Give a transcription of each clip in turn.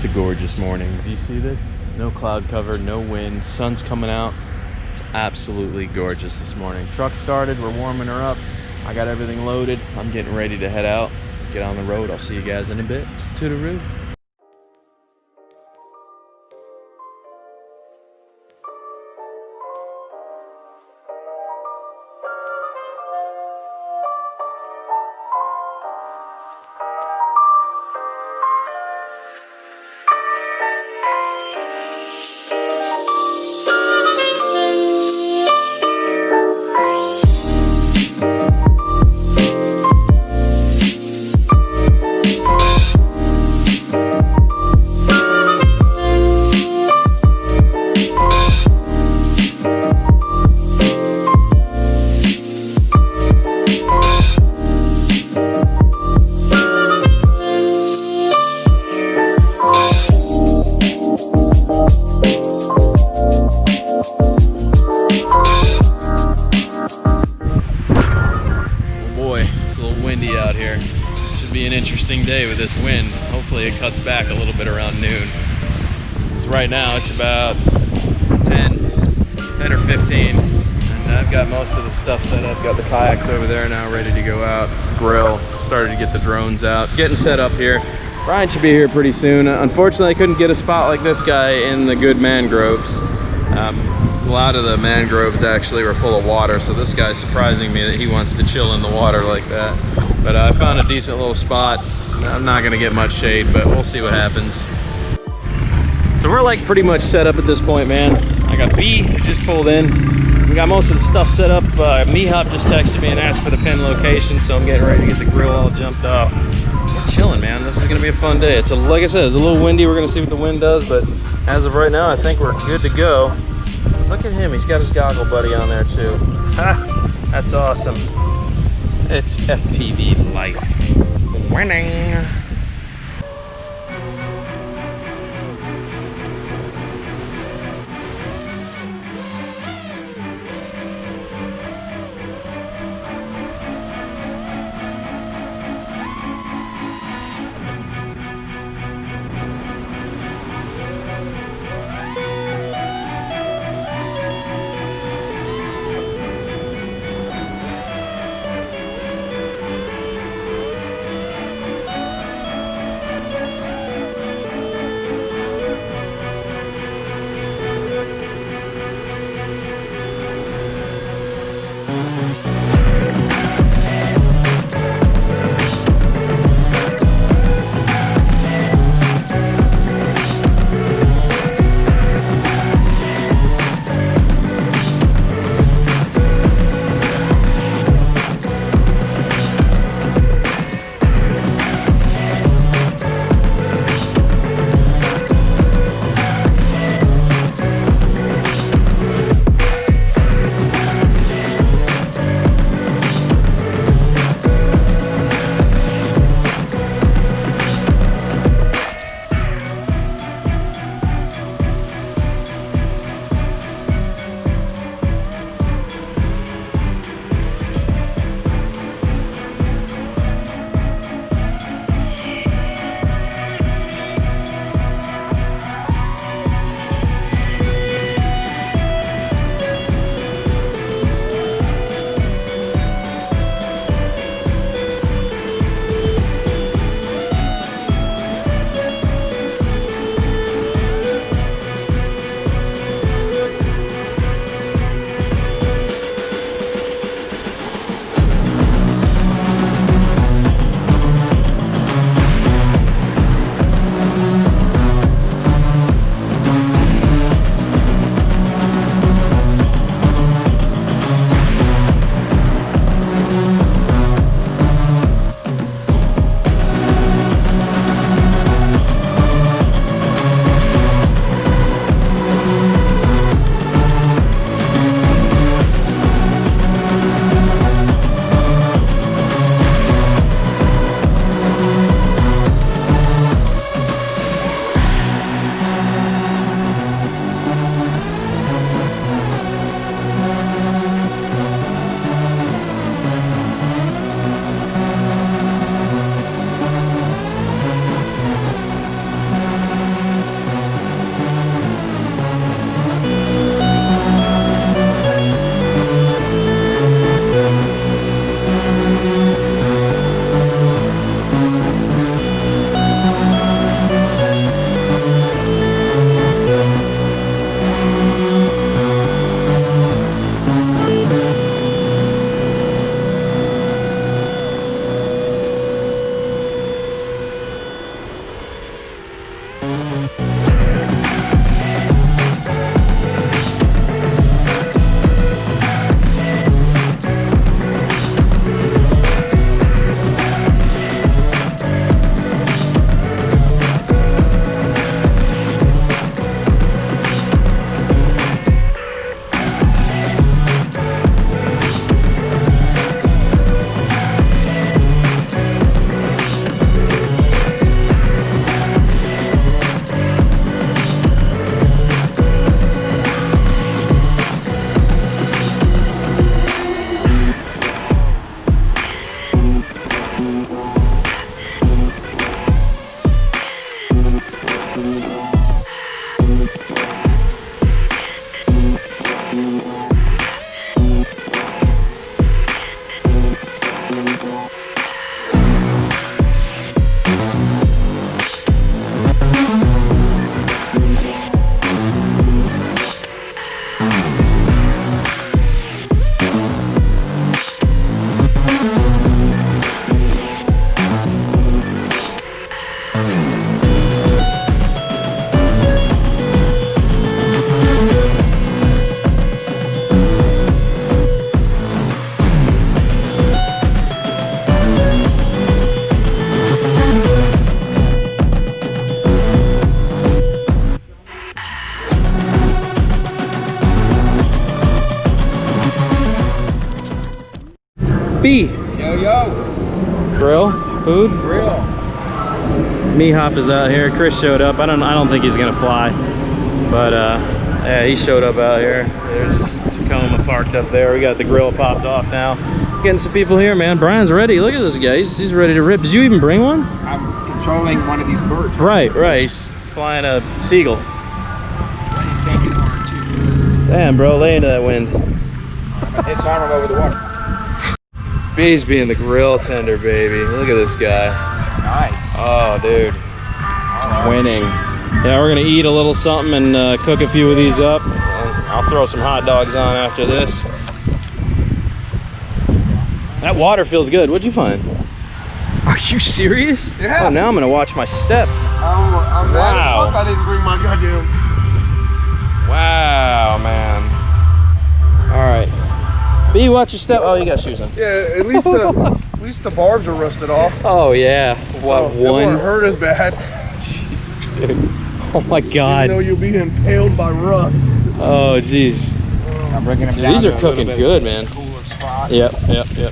It's a gorgeous morning. Do you see this? No cloud cover, no wind, sun's coming out. It's absolutely gorgeous this morning. Truck started, we're warming her up. I got everything loaded. I'm getting ready to head out, get on the road. I'll see you guys in a bit. Toodaloo. Out here. Should be an interesting day with this wind. Hopefully it cuts back a little bit around noon. So right now it's about 10 or 15, and I've got most of the stuff set up. Got the kayaks over there now ready to go out, grill, started to get the drones out, getting set up here. Ryan should be here pretty soon. Unfortunately I couldn't get a spot like this guy in the good mangroves. A lot of the mangroves actually were full of water, so this guy's surprising me that he wants to chill in the water like that. But I found a decent little spot. I'm not gonna get much shade, but we'll see what happens. So we're like pretty much set up at this point, man. I got B just pulled in. We got most of the stuff set up. Mihop just texted me and asked for the pin location, so I'm getting ready to get the grill all jumped off. We're chilling, man. This is gonna be a fun day. Like I said, it's a little windy. We're gonna see what the wind does, but as of right now, I think we're good to go. Look at him, he's got his goggle buddy on there too. Ha! That's awesome. It's FPV life. Winning! B. Yo, yo. Grill? Food? Grill. Me-Hop is out here. Chris showed up. I don't think he's gonna fly. But yeah, he showed up out here. There's just Tacoma parked up there. We got the grill popped off now. Getting some people here, man. Brian's ready. Look at this guy. He's ready to rip. Did you even bring one? I'm controlling one of these birds. Right. He's flying a seagull. He's banking hard too. Damn, bro, lay into that wind. It's on him over the water. B's being the grill tender, baby. Look at this guy. Nice. Oh, dude. Right. Winning. Yeah, we're gonna eat a little something and cook a few of these up. I'll throw some hot dogs on after this. That water feels good. What'd you find? Are you serious? Yeah. Oh, now I'm gonna watch my step. I'm mad as fuck I didn't bring my goddamn. Wow, man. All right. B, watch your step. Oh, you got shoes on. Yeah, at least the barbs are rusted off. Oh yeah. What, So one? It won't hurt as bad. Jesus, dude. Oh my God. Even though you'll be impaled by rust. Oh, jeez. I'm bringing them Dude, down these to are a cooking little bit good, man. cooler spot. Yep.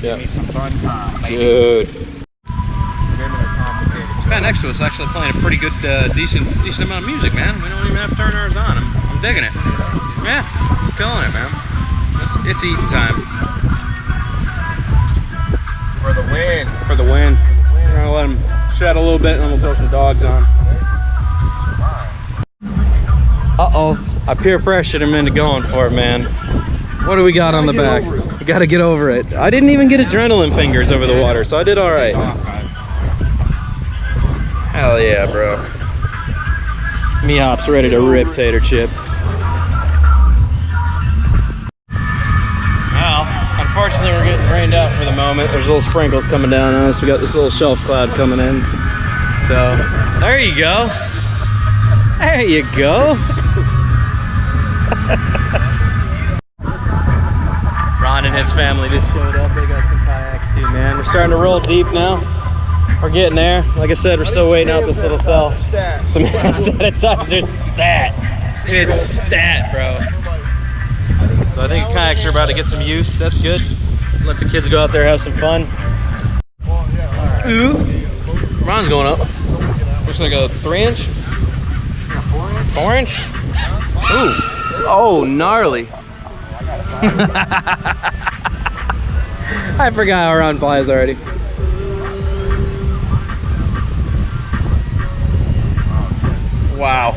Give me some fun time, baby. Dude. Women are complicated. This guy next to us actually playing a pretty good, decent amount of music, man. We don't even have to turn ours on. I'm digging it. Yeah, feeling it, man. It's eating time. For the win. For the win. We're gonna let him shed a little bit and then we'll throw some dogs on. Uh-oh, I peer pressured him into going for it, man. What do we got on the back? We gotta get over it. I didn't even get adrenaline fingers over the water, so I did all right. Hell yeah, bro. Me-Hop's ready to rip tater chip. Well, unfortunately we're getting rained out for the moment. There's little sprinkles coming down on us. We got this little shelf cloud coming in. So, there you go. There you go. Ron and his family just showed up. They got some kayaks too, man. We're starting to roll deep now. We're getting there. Like I said, we're still waiting out this little cell. Some hand sanitizer stat. It's stat, bro. So I think kayaks are about to get some use. That's good. Let the kids go out there, have some fun. Ooh. Ron's going up. Looks like a 3-inch. 4-inch? Ooh. Oh, gnarly. I forgot how Ron flies already. Wow.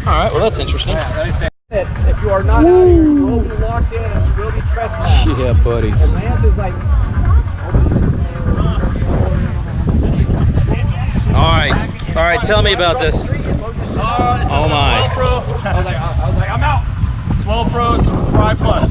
All right, well that's interesting. If you are not out here, you will be locked in and you will be trespassed. Yeah, buddy. And Lance is like... All right, tell me about this. Oh my. Swell Pro. I was like, I'm out. Swell Pro Fry Plus.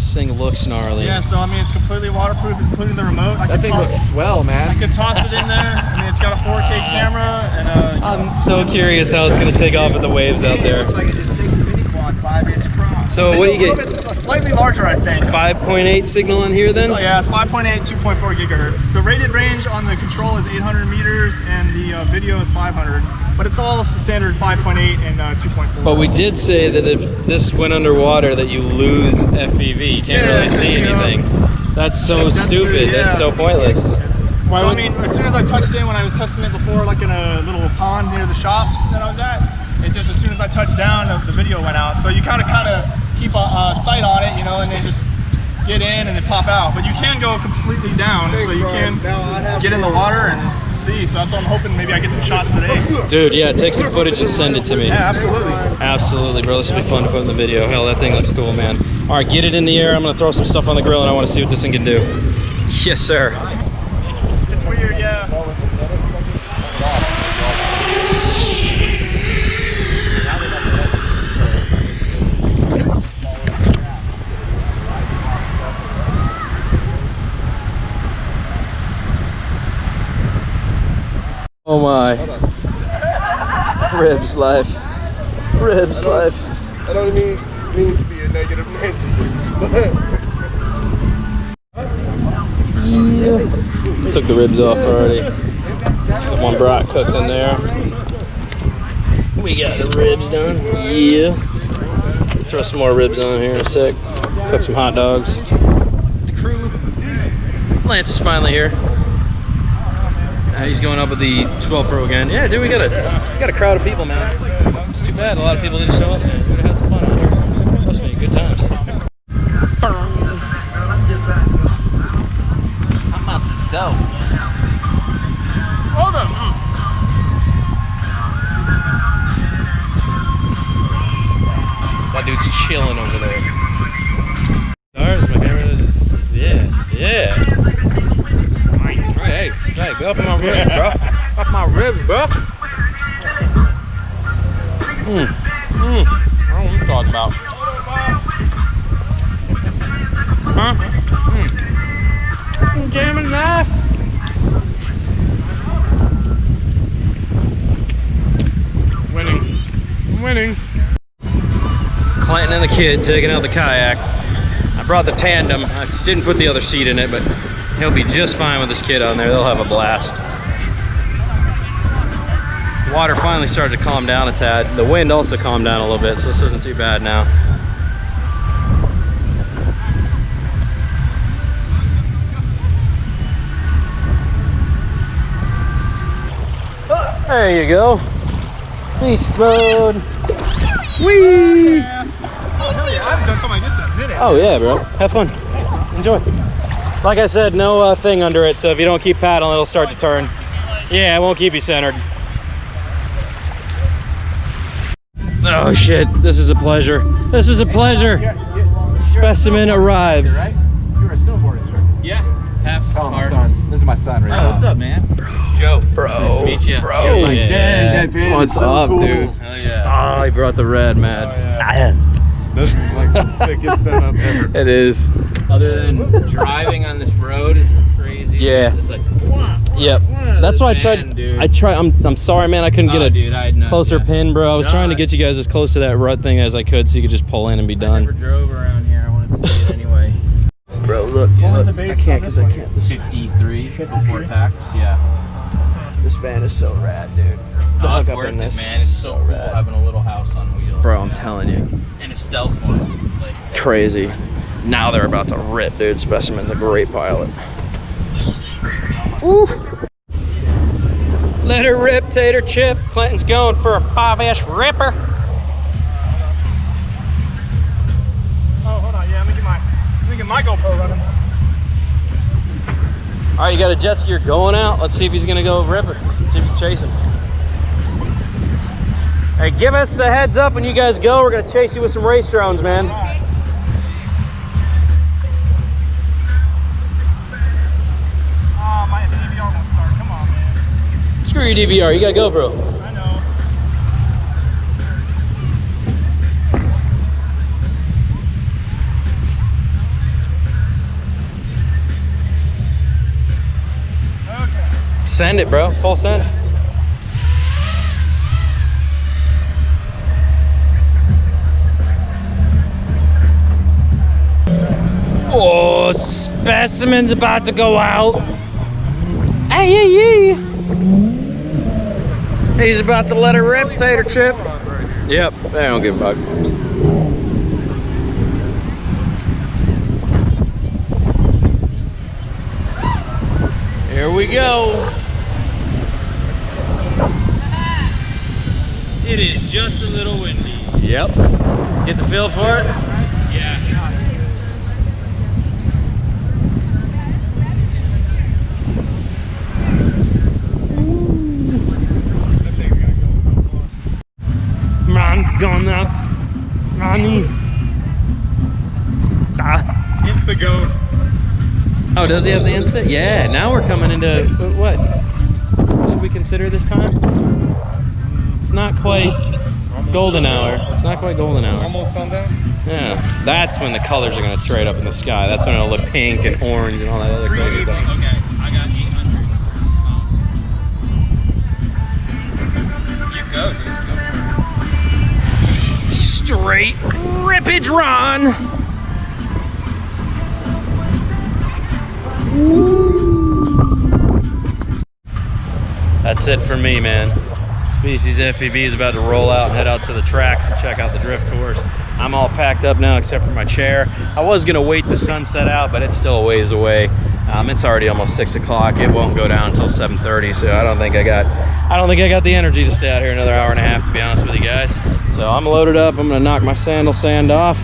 This thing looks gnarly. Yeah, so I mean, it's completely waterproof, it's including the remote. That thing looks swell, I man. could toss it in there. I mean, it's got a 4K camera and I'm so curious how it's gonna take off with the waves out there. Looks like it just takes a mini quad 5-inch cross. So what do you get? It's slightly larger, I think. 5.8 signal in here then? So yeah, it's 5.8, 2.4 gigahertz. The rated range on the control is 800 meters and the video is 500. But it's all standard 5.8 and 2.4. But we did say that if this went underwater that you lose FPV. You can't really see anything. That's so stupid. That's so pointless. So I mean, as soon as I touched in, when I was testing it before, like in a little pond near the shop that I was at, it just, as soon as I touched down, the video went out. So you kind of keep a sight on it, you know, and then just get in and then pop out. But you can go completely down, so you can get in the water and see. So that's what I'm hoping. Maybe I get some shots today. Dude, yeah, take some footage and send it to me. Yeah, absolutely. Absolutely, bro. This will be fun to put in the video. Hell, that thing looks cool, man. All right, get it in the air. I'm gonna throw some stuff on the grill and I want to see what this thing can do. Yes, sir. It's weird, yeah. Oh my. Ribs life. Ribs life. I don't mean to be a negative Nancy, Yeah. Took the ribs off already. Got one brat cooked in there. We got the ribs done. Yeah. Throw some more ribs on here in a sec. Cook some hot dogs. The crew. Lance is finally here. He's going up with the 12 Pro again. Yeah, dude, we got a crowd of people, man. It's too bad a lot of people didn't show up. Man. We would have had some fun out here. Trust me, good times. I'm about to tell. Hold on. That dude's chilling over there. Stars, my camera is, yeah. Hey, go up my ribs, bro. Up my ribs, bro. I don't know what you're talking about. Huh? Jamming knife. Winning. Clinton and the kid taking out the kayak. I brought the tandem. I didn't put the other seat in it, but he'll be just fine with this kid on there. They'll have a blast. The water finally started to calm down a tad. The wind also calmed down a little bit, so this isn't too bad now. There you go. Beast mode. Whee! Oh, hell yeah. I haven't done something like this in a minute. Oh yeah, bro. Have fun. Enjoy. Like I said, no thing under it, so if you don't keep paddling, it'll start to turn. Yeah, it won't keep you centered. Oh shit, this is a pleasure. This is a pleasure. Specimen arrives. Right? You're a snowboard instructor. Yeah. Half Oh, my son. This is my son right now. What's up, man? Joe. Nice Bro. to meet you. Bro. You're like, Yeah. dang, that van What's is so up, cool. dude? Hell yeah. Oh, he brought the red, man. This is like the sickest setup ever. It is. Other than driving on this road is crazy. Yeah. It's like, Yep. That's why I tried. dude. I'm sorry, man. I couldn't get a dude, I had no closer idea. pin, bro. I was No, trying to get you guys as close to that rut thing as I could, so you could just pull in and be I never done. drove around here. I wanted to see it anyway. Bro, look. What was the base on this one? 53 before tax. Yeah. This van is so rad, dude. The Oh, it's hookup worth in this it, man. It's so cool rad. having a little house on wheels. Bro, I'm you know? telling you, And a stealth one. Like, crazy. Now they're about to rip, dude. Specimen's a great pilot. Ooh. Let her rip, Tater Chip. Clinton's going for a 5S ripper. Oh, hold on. Yeah, let me get my GoPro running. All right, you got a jet skier going out. Let's see if he's gonna go rip it. See if you can chase him. Hey, give us the heads up when you guys go. We're gonna chase you with some race drones, man. Oh, my DVR won't start. Come on, man. Screw your DVR, you got GoPro. I know. Send it, bro. Full send. Oh, specimen's about to go out. Hey, hey, hey. He's about to let it rip, Tater Chip. Yep, I don't give a fuck. Here we go. It is just a little windy. Yep. Get the feel for it? Yeah. Man, going up. Ronnie. It's the goat. Oh, does he have the instant? Yeah, now we're coming into, what should we consider this time? It's not quite golden hour. It's not quite golden hour. Almost sundown. Yeah, that's when the colors are gonna trade up in the sky. That's when it'll look pink and orange and all that other crazy stuff. Okay, I got 800. You go, dude. Go for it. Straight rippage run. That's it for me, man. Species FPV is about to roll out and head out to the tracks and check out the drift course. I'm all packed up now except for my chair. I was gonna wait the sunset out, but it's still a ways away. It's already almost 6 o'clock. It won't go down until 7:30, so I don't think I got the energy to stay out here another hour and a half, to be honest with you guys. So I'm loaded up. I'm gonna knock my sandal sand off.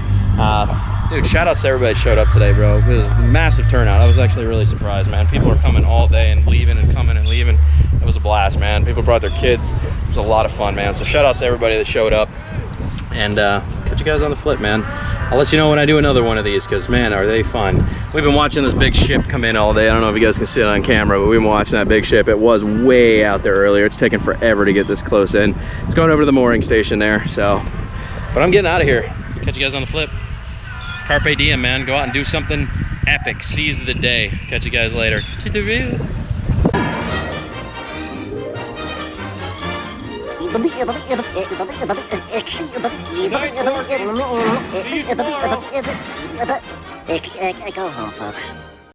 Dude, shout outs to everybody that showed up today, bro. It was a massive turnout. I was actually really surprised, man. People are coming all day and leaving and coming and leaving. It was a blast, man. People brought their kids. It was a lot of fun, man. So shout outs to everybody that showed up. And catch you guys on the flip, man. I'll let you know when I do another one of these, because man, are they fun. We've been watching this big ship come in all day. I don't know if you guys can see it on camera, but we've been watching that big ship. It was way out there earlier. It's taken forever to get this close in. It's going over to the mooring station there, so. But I'm getting out of here. Catch you guys on the flip. Carpe diem, man. Go out and do something epic. Seize the day. Catch you guys later. Go home, folks.